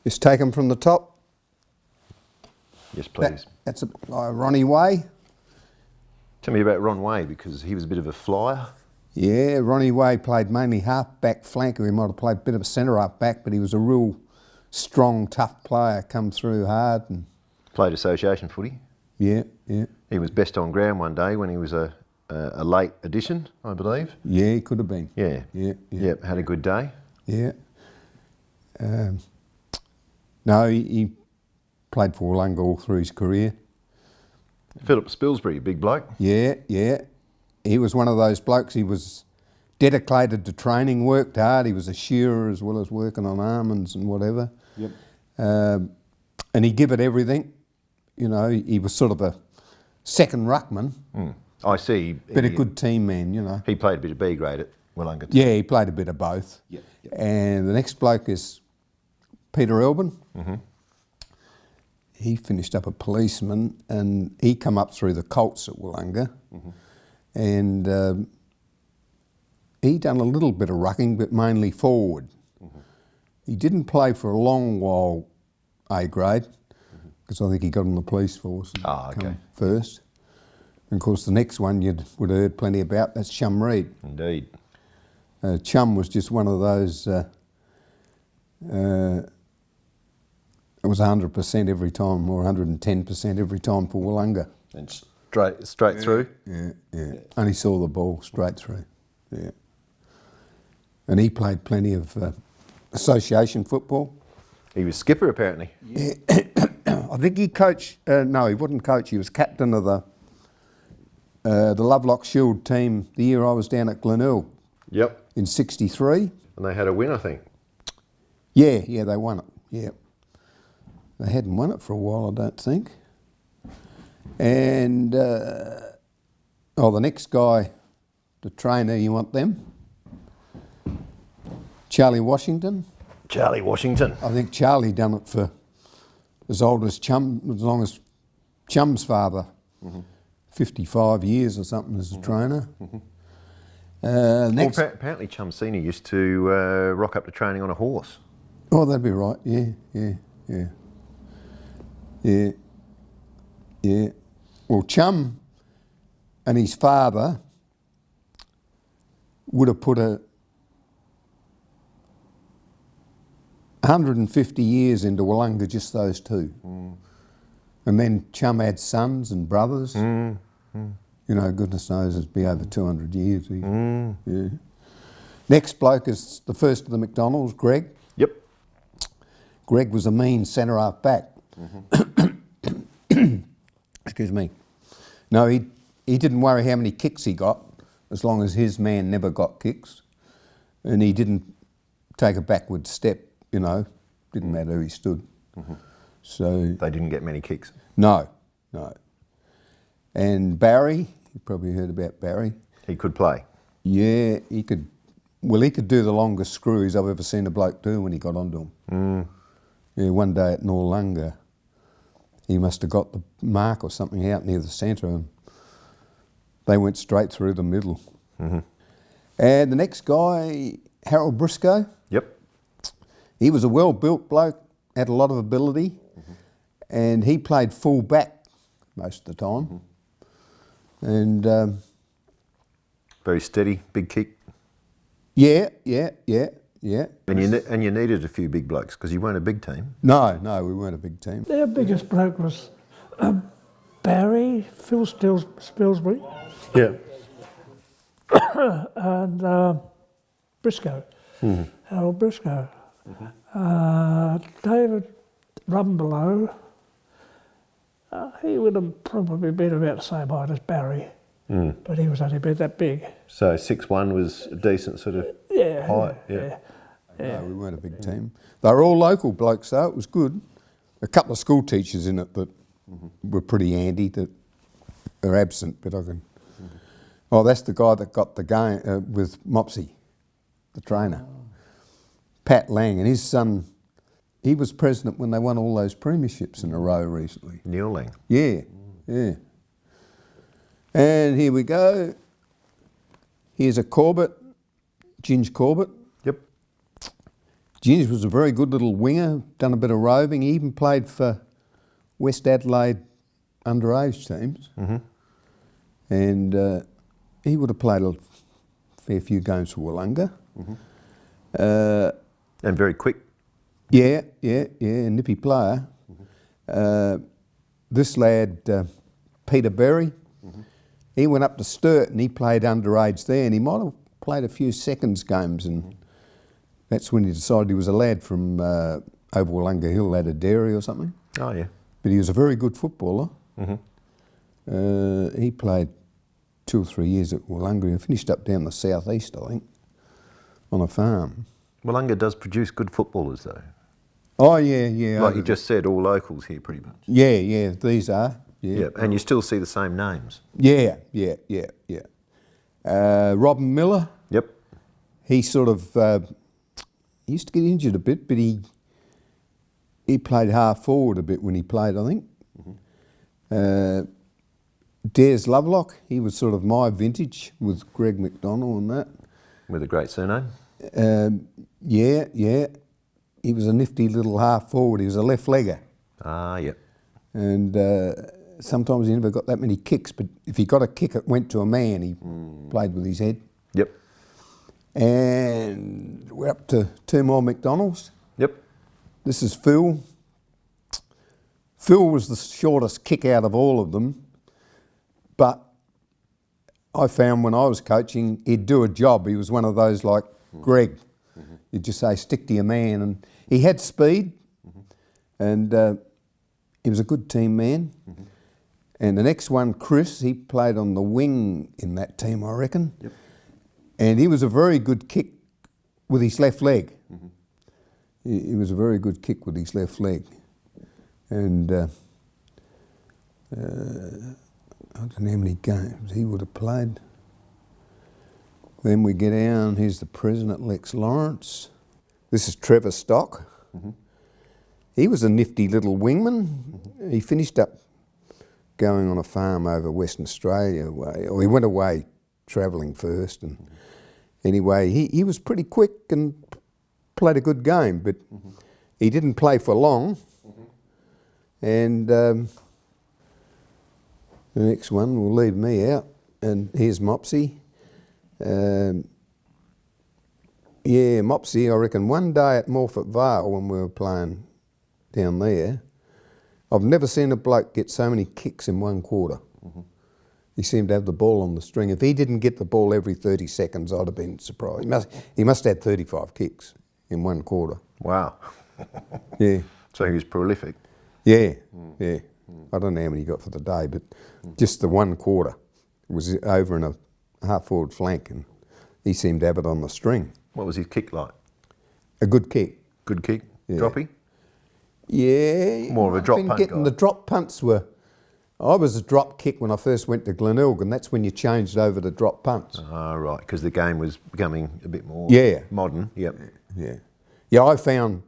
Just take them from the top. Yes, please. That's Ronnie Way. Tell me about Ron Way, because he was a bit of a flyer. Yeah, Ronnie Way played mainly half-back flanker. He might have played a bit of a centre-half-back, but he was a real strong, tough player, come through hard. And Played association footy. yeah, yeah. He was best on ground one day when he was a late addition, I believe. Yeah, he could have been. Yeah. Yeah, yeah. Yep, had a good day. Yeah. No, he played for Willunga all through his career. Philip Spilsbury, big bloke. Yeah, yeah. He was one of those blokes. He was dedicated to training, worked hard. He was a shearer as well as working on almonds and whatever. Yep. And he give it everything. You know, he was sort of a second ruckman. I see. But a good team man, you know. He played a bit of B grade at Willunga. Yeah, he played a bit of both. Yep. And the next bloke is Peter Elbin. He finished up a policeman and he come up through the Colts at Willunga. And he done a little bit of rucking, but mainly forward. He didn't play for a long while A grade, because I think he got on the police force and come first. And of course the next one you would have heard plenty about, that's Chum Reed. Indeed. Chum was just one of those, it was 100% every time, or 110% every time for Willunga. And straight through? Yeah, yeah. Only saw the ball straight through, yeah. And he played plenty of association football. He was skipper, apparently. Yeah. I think he coached, no, he wouldn't coach, he was captain of the Lovelock Shield team the year I was down at Glenelg. Yep. In '63. And they had a win, I think. Yeah, yeah, they won it, yeah. They hadn't won it for a while, I don't think. And, the next guy, the trainer, you want them? Charlie Washington. Charlie Washington. I think Charlie done it for as long as Chum's father. 55 years or something as a trainer. Next, Apparently Chum Senior used to rock up to training on a horse. oh, that'd be right, yeah, yeah, yeah. Yeah, yeah. Well, Chum and his father would have put 150 years into Willunga, just those two. And then Chum had sons and brothers. You know, goodness knows it'd be over 200 years. Yeah. Next bloke is the first of the McDonalds, Greg. Yep. Greg was a mean centre half back. Excuse me. No, he didn't worry how many kicks he got, as long as his man never got kicks. And he didn't take a backward step, you know, didn't matter who he stood. So They didn't get many kicks. no, no. And Barry, you probably heard about Barry. He could play. Yeah, he could do the longest screws I've ever seen a bloke do when he got onto him. Yeah, one day at Noarlunga, he must have got the mark or something out near the centre and they went straight through the middle. And the next guy, Harold Briscoe. Yep. He was a well-built bloke, had a lot of ability, and he played full back most of the time. And Very steady, big kick. yeah, yeah, yeah, yeah. And you needed a few big blokes because you weren't a big team. No, we weren't a big team. Their biggest bloke was Barry, Phil Spilsbury, Yeah. and Briscoe, Harold Briscoe. David Rumbelow, he would have probably been about the same height as Barry, but he was only about that big. So 6'1" was a decent sort of height. Yeah. No, we weren't a big team. They were all local blokes though, it was good. A couple of school teachers in it that were pretty handy, that are absent, but I can... Oh, that's the guy that got the game with Mopsy, the trainer. Pat Lang, and his son, he was president when they won all those premierships in a row recently. Neil Lang. Yeah, yeah. And here we go. Here's a Corbett, Ginge Corbett. Yep. Juniors was a very good little winger, done a bit of roving. He even played for West Adelaide underage teams. And he would have played a fair few games for Willunga. And very quick. Yeah, nippy player. This lad, Peter Berry, he went up to Sturt and he played underage there, and he might have played a few seconds games, and that's when he decided he was a lad from over Willunga Hill, at a dairy or something. Oh, yeah. But he was a very good footballer. He played 2 or 3 years at Willunga. He finished up down the southeast, I think, on a farm. Willunga does produce good footballers, though. Oh, yeah. Like you just said, all locals here, pretty much. Yeah, these are. Yeah, and you still see the same names. Yeah. Robin Miller, Yep. he sort of he used to get injured a bit, but he played half forward a bit when he played, I think. Des Lovelock, he was sort of my vintage with Greg McDonald and that. With a great surname. Yeah. He was a nifty little half forward. He was a left legger. Ah, yep. And sometimes he never got that many kicks, but if he got a kick, it went to a man. He played with his head. Yep. And we're up to 2 more McDonald's. Yep. This is Phil. Phil was the shortest kick out of all of them, but I found when I was coaching, he'd do a job. He was one of those like Greg. You'd just say, stick to your man. And he had speed, and he was a good team man. And the next one, Chris, he played on the wing in that team, I reckon. Yep. And he was a very good kick with his left leg. He was a very good kick with his left leg. And I don't know how many games he would have played. Then we get down, here's the president, Lex Lawrence. This is Trevor Stock. He was a nifty little wingman. He finished up going on a farm over Western Australia way, or he went away travelling first. And anyway, he was pretty quick and played a good game, but he didn't play for long. And the next one will leave me out. And here's Mopsy. Mopsy, I reckon one day at Morfett Vale when we were playing down there, I've never seen a bloke get so many kicks in 1 quarter. He seemed to have the ball on the string. If he didn't get the ball every 30 seconds, I'd have been surprised. He must have had 35 kicks in 1 quarter. Wow. Yeah. So he was prolific. Yeah. I don't know how many he got for the day, but just the 1 quarter was over in a half-forward flank, and he seemed to have it on the string. What was his kick like? A good kick. Good kick? Yeah. Droppy? Yeah. More of a drop punt guy. The drop punts were... I was a drop kick when I first went to Glenelg, that's when you changed over to drop punts. Ah, right, because the game was becoming a bit more modern. Yep. Yeah, I found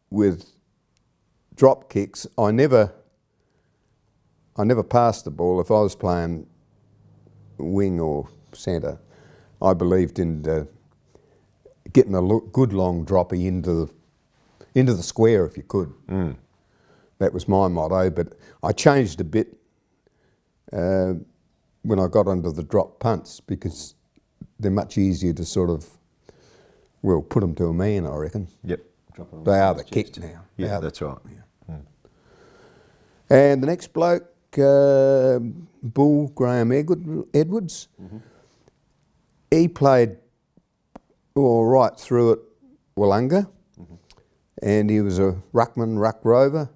with drop kicks, I never passed the ball. If I was playing wing or centre, I believed in getting a good long droppy into the square if you could. That was my motto, but I changed a bit when I got onto the drop punts because they're much easier to sort of, well, put them to a man, I reckon. Yep. They are the kick now. Yeah, that's right. Yeah. And the next bloke, Bull Graham Edwards, he played right through at Willunga, and he was a ruckman, ruck rover,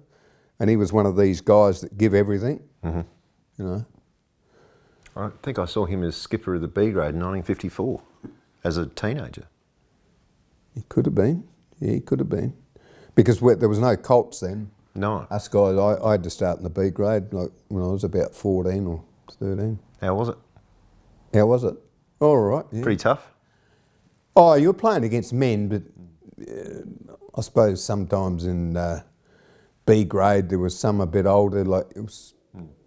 and he was one of these guys that give everything, you know. I think I saw him as skipper of the B grade in 1954 as a teenager. He could have been. Yeah, he could have been. Because there was no Colts then. No. Us guys, I had to start in the B grade like when I was about 14 or 13. How was it? How was it? All right. Yeah. Pretty tough? Oh, you were playing against men, but I suppose sometimes in B grade there was some a bit older, like it was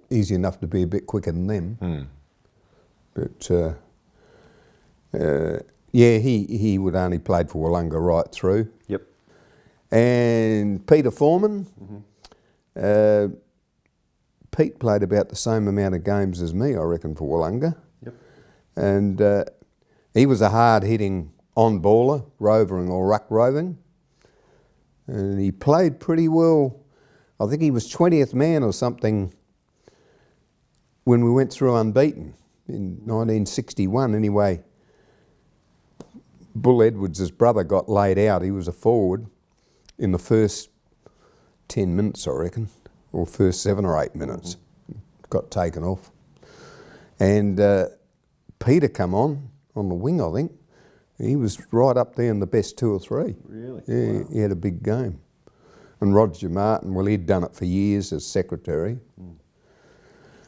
easy enough to be a bit quicker than them. But Yeah, he would only played for Willunga right through. Yep. And Peter Foreman. Pete played about the same amount of games as me, I reckon, for Willunga. Yep. And he was a hard-hitting on-baller, roving or ruck roving. And he played pretty well. I think he was 20th man or something when we went through unbeaten in 1961. Anyway, Bull Edwards' brother got laid out. He was a forward in the first 10 minutes, I reckon, or first 7 or 8 minutes. Got taken off. And Peter come on the wing, I think. He was right up there in the best 2 or 3. Really? Yeah, Wow. he had a big game. And Roger Martin, well, he'd done it for years as secretary.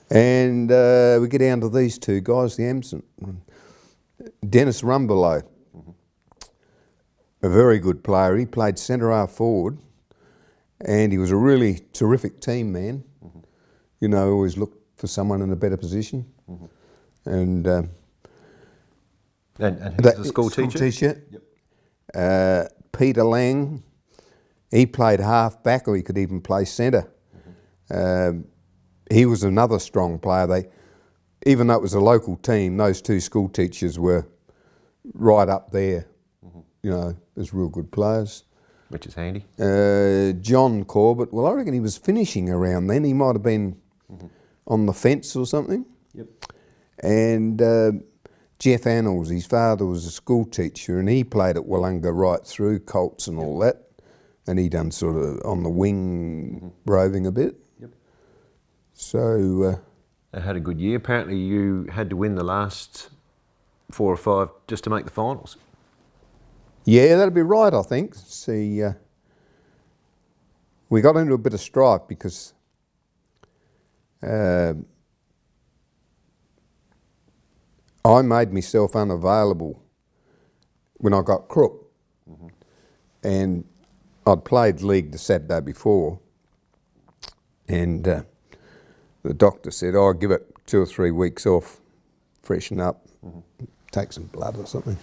And we get down to these 2 guys, the Amson. Dennis Rumbelow, a very good player. He played centre half forward, and he was a really terrific team man. You know, always looked for someone in a better position. And he was a school teacher? Yep. Peter Lang, he played half back, or he could even play centre. He was another strong player. Even though it was a local team, those 2 school teachers were right up there, you know, as real good players. Which is handy. John Corbett, well, I reckon he was finishing around then. He might have been on the fence or something. Yep. And Jeff Annals, his father was a school teacher, and he played at Willunga right through, Colts and all that. And he done sort of on the wing roving a bit. Yep. So... They had a good year. Apparently you had to win the last 4 or 5 just to make the finals. yeah, that'd be right, I think. See, we got into a bit of strife because I made myself unavailable when I got crook. And I'd played league the Saturday before, and the doctor said, "Oh, give it 2 or 3 weeks off, freshen up, take some blood or something."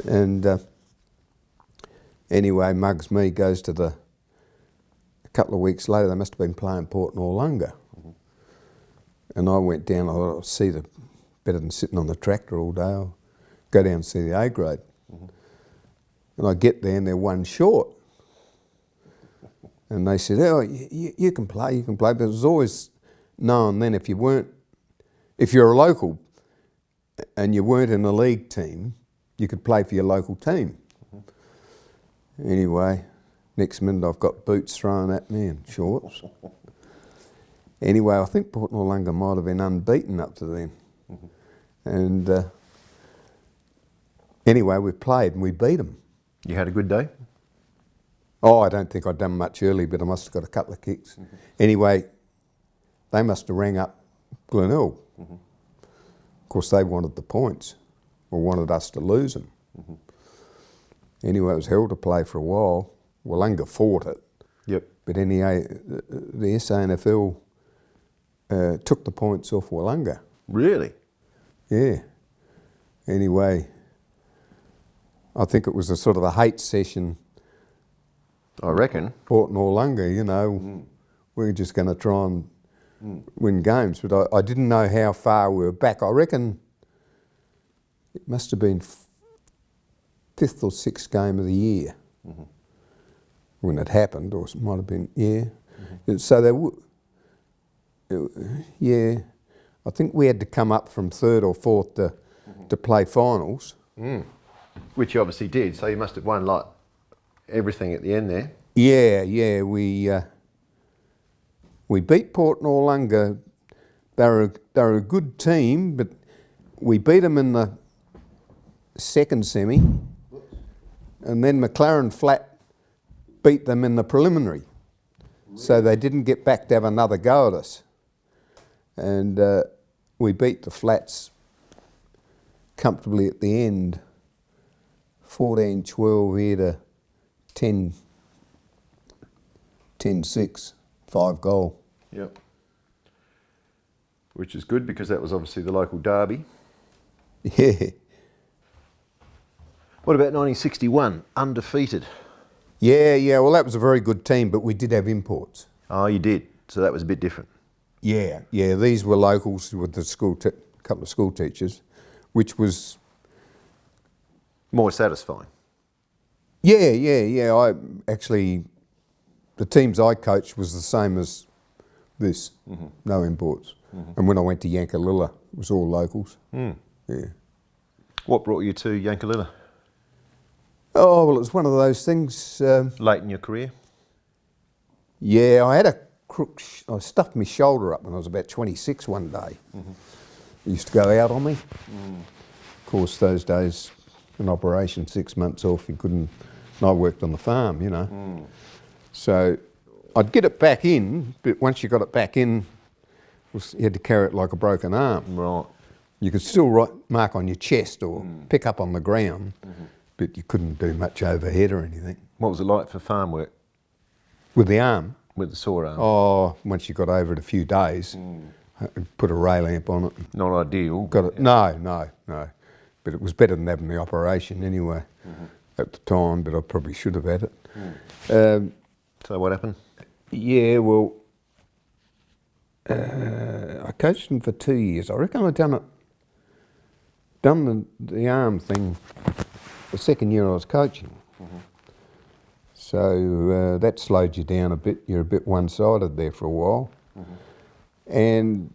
And anyway, mugs me, goes to a couple of weeks later, they must have been playing Port Noarlunga. And I went down, I thought, I'll see better than sitting on the tractor all day, I'll go down and see the A grade. And I get there and they're 1 short. And they said, "Oh, you can play, but it was always known then if you're a local and you weren't in a league team, you could play for your local team." Anyway, next minute I've got boots thrown at me and shorts. Anyway, I think Port Noarlunga might have been unbeaten up to then. And anyway, we played and we beat them. You had a good day? Oh, I don't think I'd done much early, but I must have got a couple of kicks. Anyway, they must have rang up Glenelg. Of course, they wanted the points, or wanted us to lose them. Anyway, it was hell to play for a while. Willunga fought it. Yep. But anyway, the SANFL took the points off Willunga. Really? Yeah. Anyway, I think it was a sort of a hate session. I reckon. Port Noarlunga, you know, we were just going to try and win games, but I didn't know how far we were back. I reckon it must have been 5th or 6th game of the year when it happened, or it might have been, yeah. So yeah, I think we had to come up from 3rd or 4th to play finals. Which you obviously did, so you must have won like everything at the end there. Yeah, we beat Port Noarlunga. They're a good team, but we beat them in the 2nd semi, and then McLaren Flat beat them in the preliminary. So they didn't get back to have another go at us. And we beat the Flats comfortably at the end, 14-12 here to 10-6, 5 goal. Yep. Which is good because that was obviously the local derby. Yeah. What about 1961? Undefeated. Yeah, well that was a very good team, but we did have imports. Oh, you did. So that was a bit different. Yeah, these were locals with the couple of school teachers, which was... More satisfying. Yeah. I actually, the teams I coached was the same as this, no imports. And when I went to Yankalilla, it was all locals. Yeah. What brought you to Yankalilla? Oh, well, it was one of those things. Late in your career? Yeah, I had a crook. I stuffed my shoulder up when I was about 26 one day. It used to go out on me. Of course, those days, an operation, 6 months off, you couldn't. And I worked on the farm, you know. So I'd get it back in, but once you got it back in, you had to carry it like a broken arm. Right. You could still mark on your chest or pick up on the ground, but you couldn't do much overhead or anything. What was it like for farm work? With the arm? With the sore arm? Oh, once you got over it a few days, put a rail lamp on it. Not ideal. Got it? No. But it was better than having the operation anyway at the time, but I probably should have had it. So what happened? Yeah, well, I coached them for 2 years. I reckon I'd done the arm thing the second year I was coaching. So that slowed you down a bit. You're a bit one-sided there for a while. And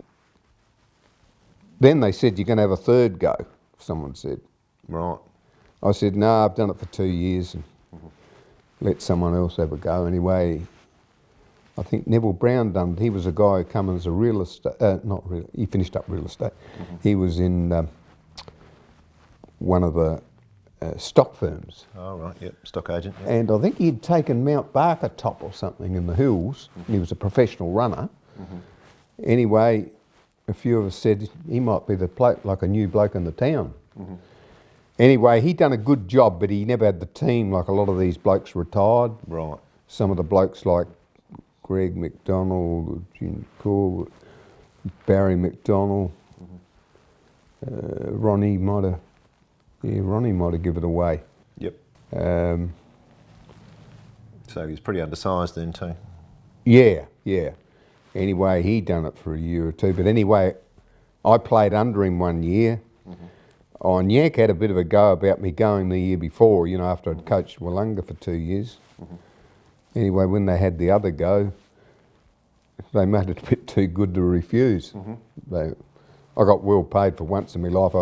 then they said, you're going to have a third go, someone said. Right. I said, no, I've done it for 2 years and let someone else have a go. Anyway, I think Neville Brown done it. He was a guy who come as a real estate, he finished up real estate. He was in one of the stock firms. Oh, right, yep, stock agent. Yep. And I think he'd taken Mount Barker top or something in the hills. And he was a professional runner. Anyway, a few of us said he might be the bloke, like a new bloke in the town. Anyway, he'd done a good job, but he never had the team. Like a lot of these blokes retired. Right. Some of the blokes like Greg McDonald, Jim Cool, Barry McDonald, Ronnie might have given it away. Yep. So he was pretty undersized then too. Yeah. Anyway, he done it for a year or two. But anyway, I played under him 1 year. And Yank had a bit of a go about me going the year before, you know, after I'd coached Willunga for 2 years. Anyway, when they had the other go, they made it a bit too good to refuse. I got well paid for once in my life.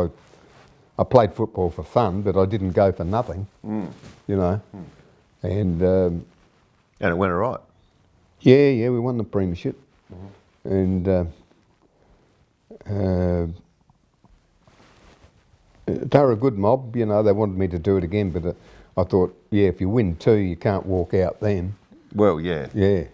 I played football for fun, but I didn't go for nothing, you know. And it went all right. Yeah, we won the premiership. And they were a good mob, you know. They wanted me to do it again, but I thought, yeah, if you win 2, you can't walk out then. Well, yeah. Yeah.